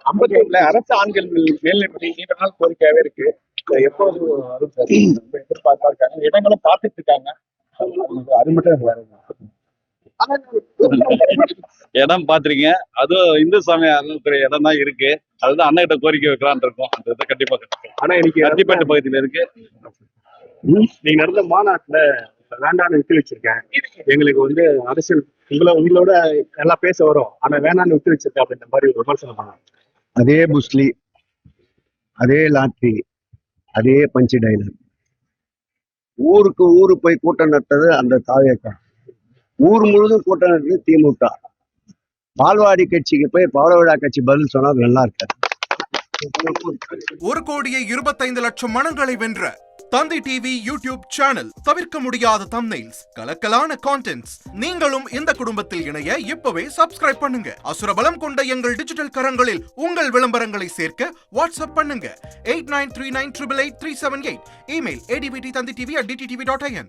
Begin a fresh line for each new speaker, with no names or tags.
54 அரசு ஆண்கள் மேல்நிலைப்பள்ளி நீண்ட நாள் கோரிக்கையாவே இருக்கு. எப்போது எதிர்பார்ப்பா இருக்காங்க, இடங்களும் பார்த்துட்டு இருக்காங்க. அது மட்டும் வேற
இடம் பாத்திருக்கீங்க, அதுவும் இந்து சமய அறநிலையத்துறை இடம் தான் இருக்கு. அதுதான் அண்ணன் கிட்ட கோரிக்கை வைக்கலான் இருக்கோம். அந்த இதை கண்டிப்பா
ஆனா இன்னைக்கு
கத்திப்பேட்டை பகுதியில இருக்கு.
நீங்க நடந்த மாநாட்டுல வேண்டான்னு விட்டு வச்சிருக்கேன், எங்களுக்கு வந்து அரசியல் உங்களோட எல்லாம் பேச வரும், ஆனா வேணான்னு விட்டு வச்சிருக்கேன் அப்படின்ற மாதிரி ஒரு விமர்சனம் பண்ணாங்க.
அதே புஸ்லி, அதே லாட்ரி, அதே பஞ்சு டைலர். ஊருக்கு ஊரு போய் கூட்டம் நடத்தது அந்த தாவேக்கா, ஊர் முழுதும் கூட்டம் நடத்தது திமுக. பால்வாடி கட்சிக்கு போய் பவள விழா கட்சி பதில் சொன்னா நல்லா இருக்காது.
1,25,00,000 மனங்களை வென்ற தந்தி டிவி யூடியூப் சேனல். தவிர்க்க முடியாத தம்ப்நெயில்ஸ், கலக்கலான கான்டென்ட்ஸ். நீங்களும் இந்த குடும்பத்தில் இணைய இப்பவே சப்ஸ்கிரைப் பண்ணுங்க. அசுரபலம் கொண்ட எங்கள் டிஜிட்டல் கரங்களில் உங்கள் விளம்பரங்களை சேர்க்க வாட்ஸ்அப் பண்ணுங்க. 8939888378. Email advtthanditv@dttv.in.